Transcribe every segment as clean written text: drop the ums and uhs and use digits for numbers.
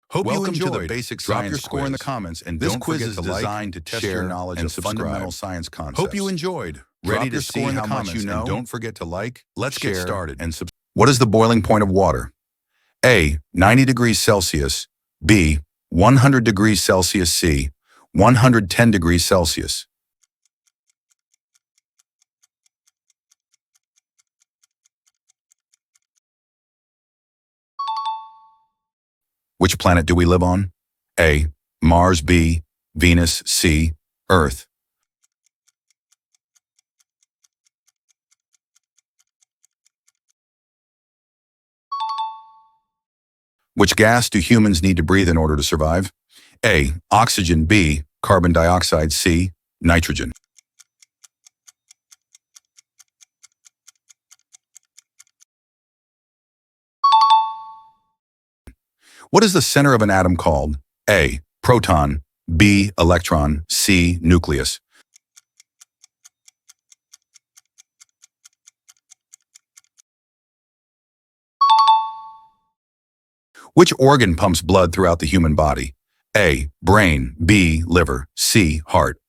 Hope you Welcome to the enjoyed. Basic Drop Science your score in the Quiz. comments and This don't quiz forget is to like, designed to test your share, knowledge and of fundamental subscribe. science concepts. Hope you enjoyed. Ready Drop to your see score in the how much comments you know? and don't forget to like, Let's get share, started. and subscribe. What is the boiling point of water? A. 90 degrees Celsius. B. 100 degrees Celsius. C. 110 degrees Celsius. Which planet do we live on? A. Mars. B. Venus. C. Earth. Which gas do humans need to breathe in order to survive? A. Oxygen. B. Carbon dioxide. C. Nitrogen. What is the center of an atom called? A. Proton. B. Electron. C. Nucleus. Which organ pumps blood throughout the human body? A. Brain. B. Liver. C. Heart.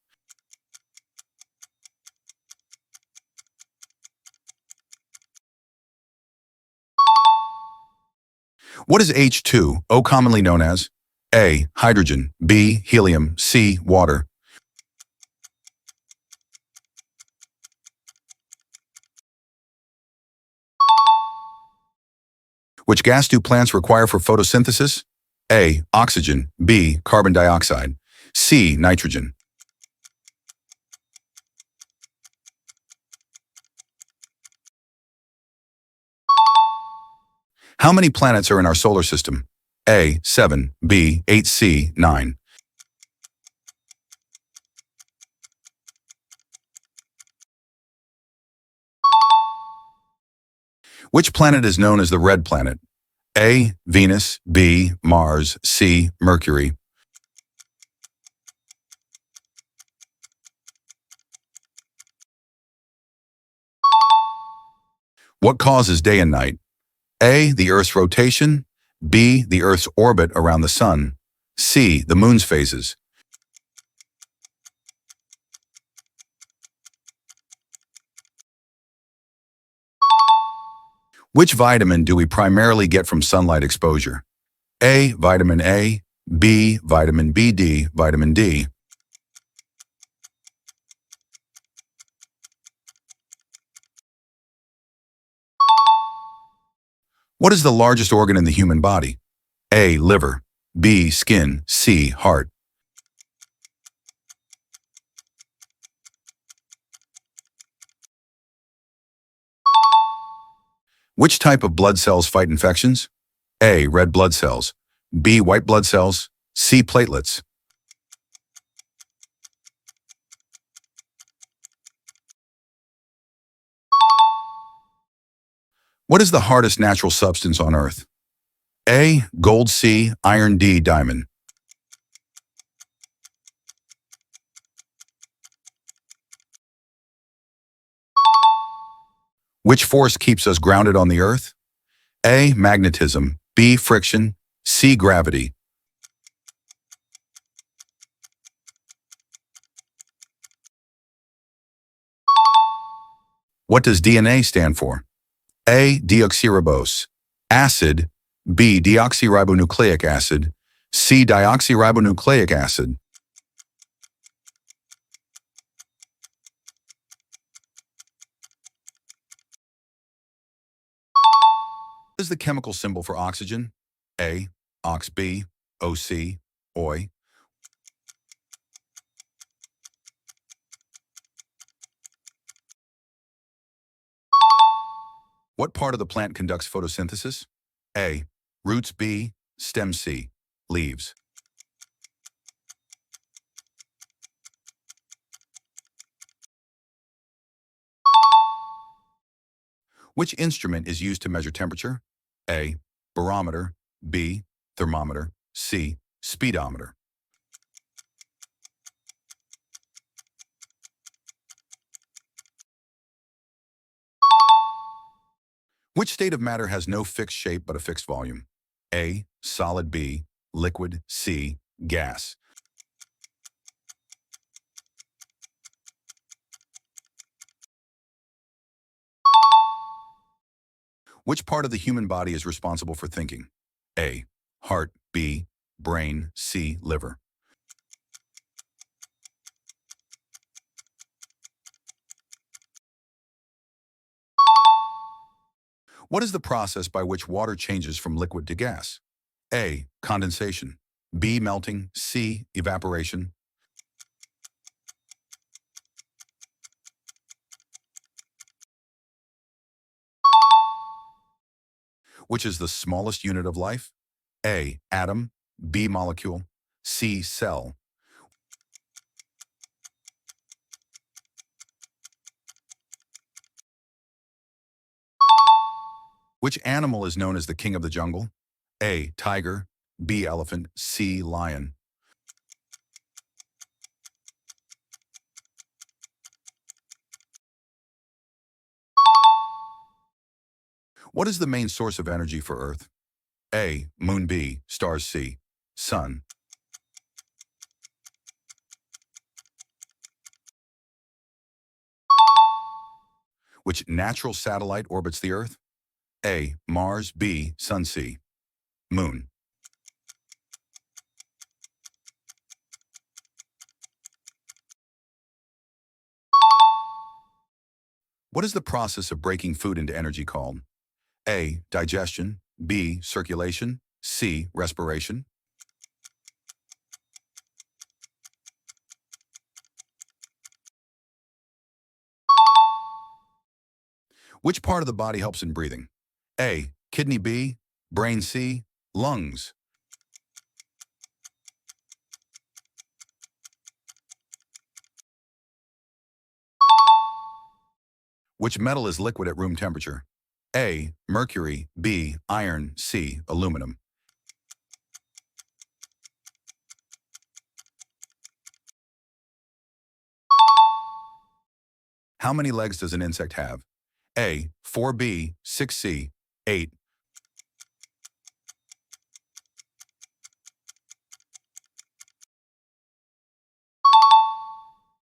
What is H2O commonly known as? A. Hydrogen. B. Helium. C. Water. Which gas do plants require for photosynthesis? A. Oxygen. B. Carbon dioxide. C. Nitrogen. How many planets are in our solar system? A. 7. B. 8. C. 9. Which planet is known as the red planet? A. Venus. B. Mars. C. Mercury. What causes day and night? A. The Earth's rotation. B. The Earth's orbit around the Sun. C. The Moon's phases. Which vitamin do we primarily get from sunlight exposure? A. Vitamin A. B. Vitamin B. D. Vitamin D. What is the largest organ in the human body? A. Liver. B. Skin. C. Heart. Which type of blood cells fight infections? A. Red blood cells. B. White blood cells. C. Platelets. What is the hardest natural substance on Earth? A. Gold. C. Iron. D. Diamond. Which force keeps us grounded on the Earth? A. Magnetism. B. Friction. C. Gravity. What does DNA stand for? A. Deoxyribose acid. B. Deoxyribonucleic acid. C. Dioxyribonucleic acid. What is the chemical symbol for oxygen? A. Ox. B. OC. OI. What part of the plant conducts photosynthesis? A. Roots. B. Stem. C. Leaves. Which instrument is used to measure temperature? A. Barometer. B. Thermometer. C. Speedometer. Which state of matter has no fixed shape but a fixed volume? A. Solid. B. liquid, C, gas. Which part of the human body is responsible for thinking? A, heart, B, brain, C, liver. What is the process by which water changes from liquid to gas? A, condensation, B, melting, C, evaporation. Which is the smallest unit of life? A, atom, B, molecule, C, cell. Which animal is known as the king of the jungle? A, tiger, B, elephant, C, lion. What is the main source of energy for Earth? A, moon, B, stars, C, sun. Which natural satellite orbits the Earth? A, Mars, B, Sun, C, moon. What is the process of breaking food into energy called? A, digestion, B, circulation, C, respiration. Which part of the body helps in breathing? A, kidney, B, brain, C, lungs. Which metal is liquid at room temperature? A, mercury, B, iron, C, aluminum. How many legs does an insect have? A, 4B, 6C, 8.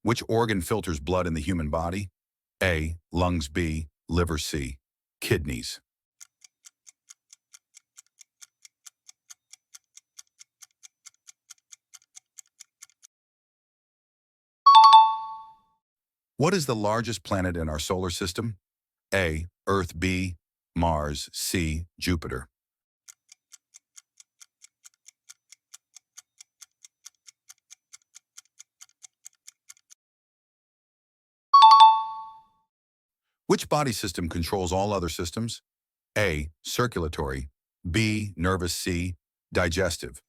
Which organ filters blood in the human body? A, lungs, B, liver, C, kidneys. What is the largest planet in our solar system? A, Earth, B, Mars, C, Jupiter. Which body system controls all other systems? A, circulatory, B, nervous, C, digestive.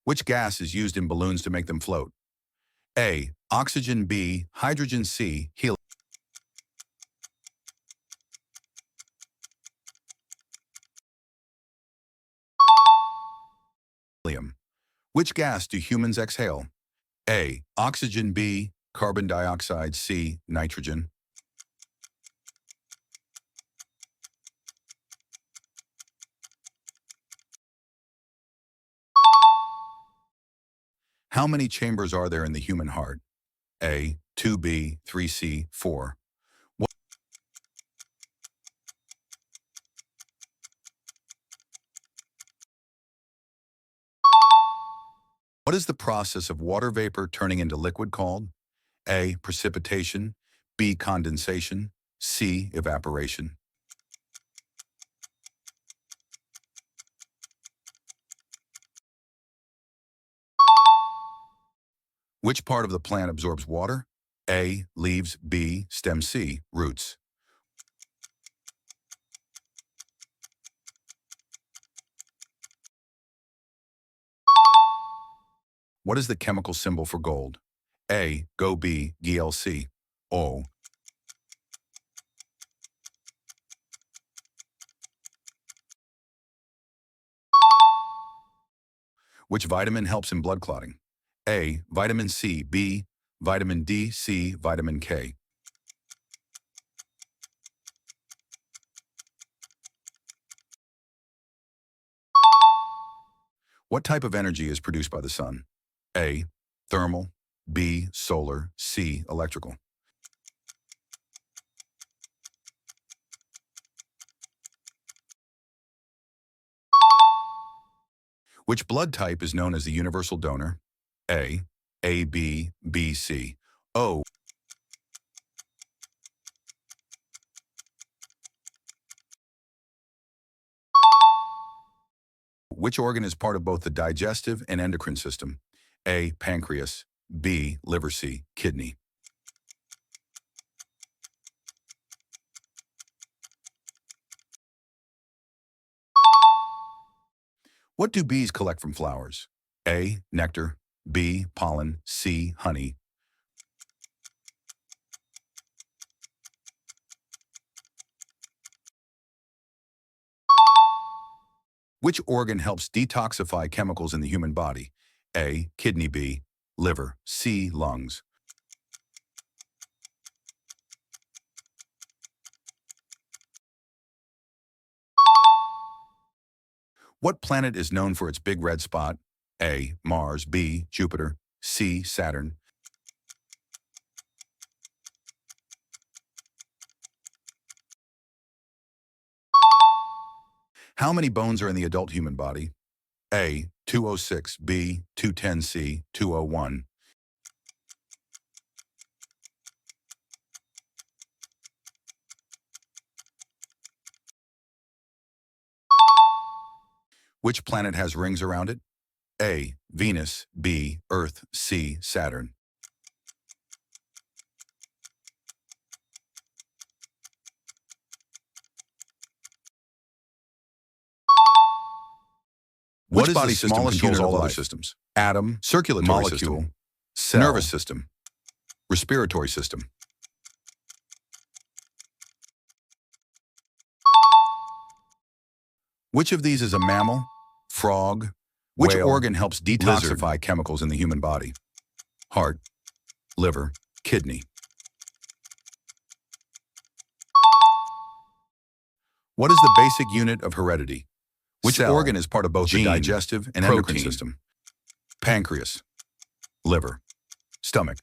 Which gas is used in balloons to make them float? A, oxygen, B, hydrogen, C, helium. Which gas do humans exhale? A, oxygen, B, carbon dioxide, C, nitrogen. How many chambers are there in the human heart? A, 2B, 3C, 4. What is the process of water vapor turning into liquid called? A, precipitation, B, condensation, C, evaporation. Which part of the plant absorbs water? A, leaves, B, stem, C, roots. What is the chemical symbol for gold? A, Go, B, GLC, O. Which vitamin helps in blood clotting? A, vitamin C, B, vitamin D, C, vitamin K. What type of energy is produced by the sun? A. Thermal. B. Solar. C. Electrical. Which blood type is known as the universal donor? A. AB, BC. O. Which organ is part of both the digestive and endocrine system? A. Pancreas. B. Liver. C. Kidney. What do bees collect from flowers? A. Nectar. B. Pollen. C. Honey. Which organ helps detoxify chemicals in the human body? A. Kidney. B. Liver. C. Lungs. What planet is known for its big red spot? A. Mars. B. Jupiter. C. Saturn. How many bones are in the adult human body? A. 206. B. 210. C. 201. Which planet has rings around it? A. Venus. B. Earth. C. Saturn. Which body system controls all other systems? Atom, circulatory molecule, system, cell, nervous system, respiratory system. Which of these is a mammal? Frog. Which organ helps detoxify chemicals in the human body? Heart, liver, kidney. What is the basic unit of heredity? Which organ is part of both the digestive and endocrine system? Pancreas, liver, stomach.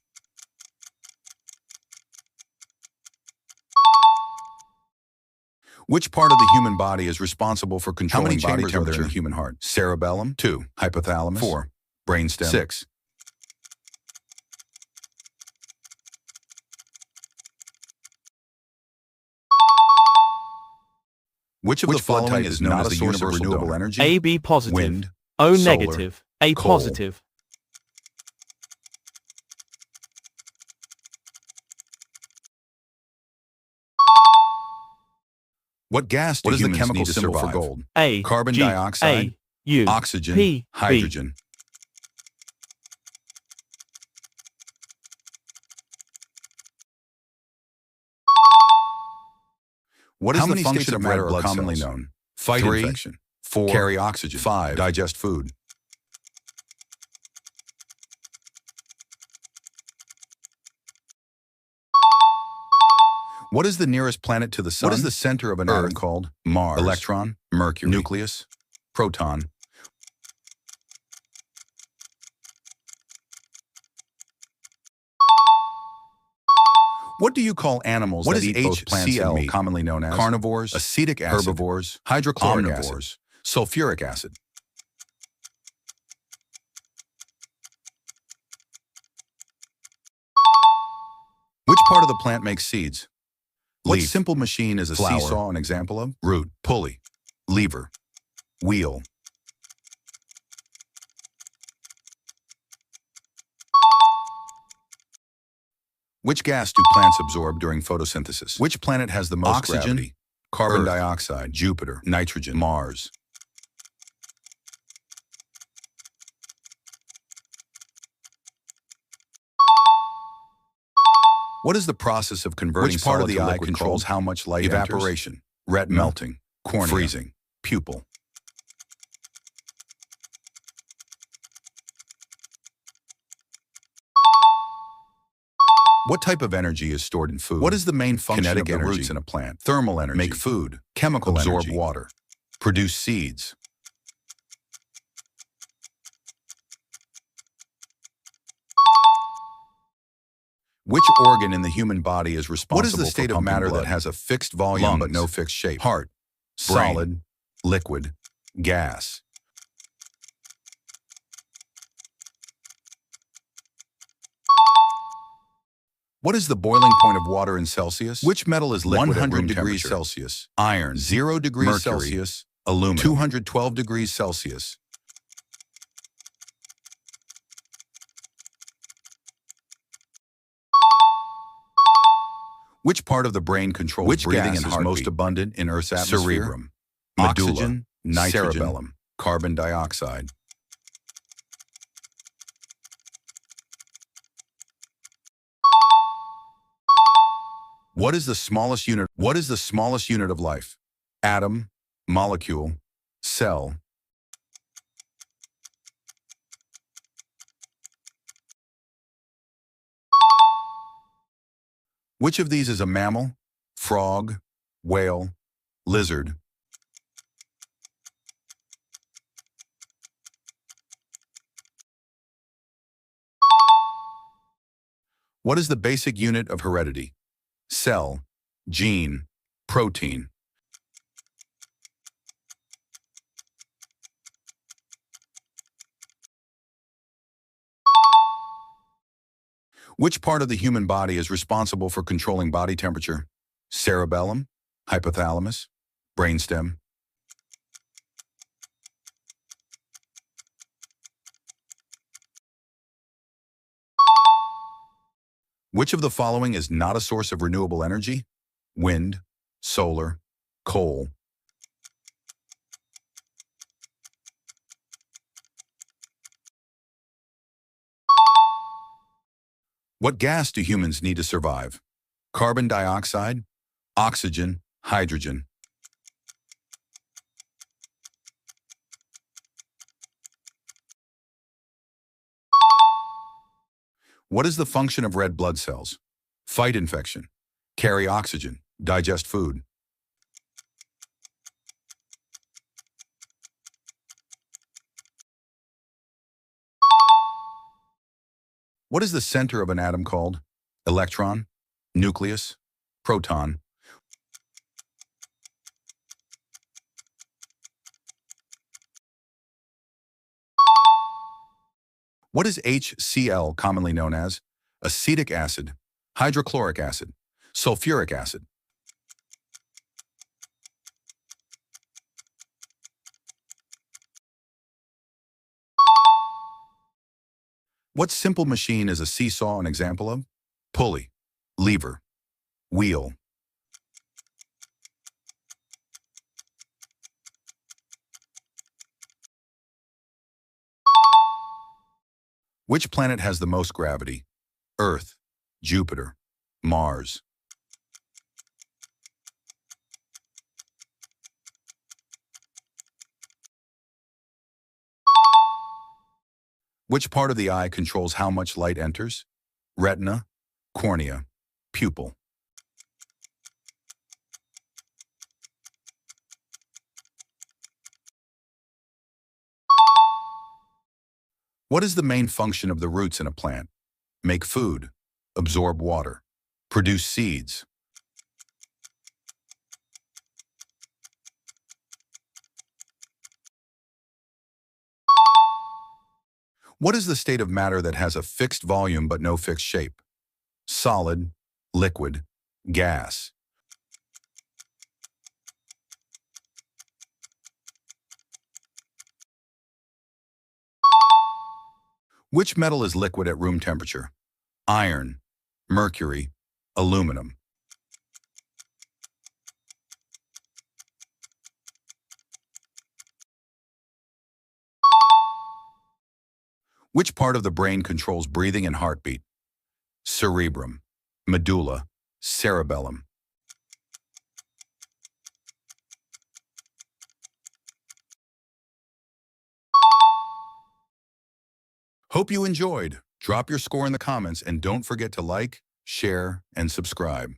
Which part of the human body is responsible for controlling body temperature in the human heart? Cerebellum. 2. Hypothalamus. 4. Brainstem. 6. Which of the following is known as a source of renewable energy? A, B positive. Wind. O solar, negative. A coal. positive. What gas do humans the chemical symbol for gold? A. Carbon G, dioxide. A, U, oxygen. P, hydrogen. B. What is the function of red blood commonly known? Fight 3, infection. 4. Carry oxygen. 5. Digest food. What is the nearest planet to the sun? What is the center of an atom called? Mars. Electron. Mercury. Nucleus. Proton. What do you call animals that eat both plants and meat? Commonly known as carnivores, acetic acid, herbivores, hydrochloric acid, sulfuric acid. Which part of the plant makes seeds? What simple machine is a seesaw an example of? Root, pulley, lever, wheel. Which gas do plants absorb during photosynthesis? Which planet has the most oxygen, gravity? Carbon dioxide, Jupiter, nitrogen, Mars. What is the process of converting part of the eye controls how much light evaporation, ret melting, cornea, freezing, pupil. What type of energy is stored in food? What is the main function of the roots in a plant? Thermal energy. Make food. Chemical energy. Absorb water. Produce seeds. Which organ in the human body is responsible What is the state for of pumping matter blood? that has a fixed volume but Lungs, no fixed shape? heart, Brain. solid, liquid, gas. What is the boiling point of water in Celsius? Which metal is liquid at 100 room degrees temperature? Celsius. Iron. 0 degrees Mercury. Celsius. Aluminum. 212 degrees Celsius. Which part of the brain controls Which breathing gas and is heartbeat? most abundant in Earth's atmosphere? Cerebrum, Medulla, oxygen, nitrogen, cerebellum, carbon dioxide. What is the smallest unit? What is the smallest unit of life? Atom, molecule, cell. Which of these is a mammal? Frog, whale, lizard. What is the basic unit of heredity? Cell, gene, protein. Which part of the human body is responsible for controlling body temperature? Cerebellum, hypothalamus, brainstem. Which of the following is not a source of renewable energy? Wind, solar, coal. What gas do humans need to survive? Carbon dioxide, oxygen, hydrogen. What is the function of red blood cells? Fight infection, carry oxygen, digest food. What is the center of an atom called? Electron, nucleus, proton. What is HCl commonly known as? Acetic acid, hydrochloric acid, sulfuric acid. What simple machine is a seesaw an example of? Pulley, lever, wheel. Which planet has the most gravity? Earth, Jupiter, Mars. Which part of the eye controls how much light enters? Retina, cornea, pupil. What is the main function of the roots in a plant? Make food, absorb water, produce seeds. What is the state of matter that has a fixed volume but no fixed shape? Solid, liquid, gas. Which metal is liquid at room temperature? Iron, mercury, aluminum. Which part of the brain controls breathing and heartbeat? Cerebrum, medulla, cerebellum. Hope you enjoyed. Drop your score in the comments and don't forget to like, share, and subscribe.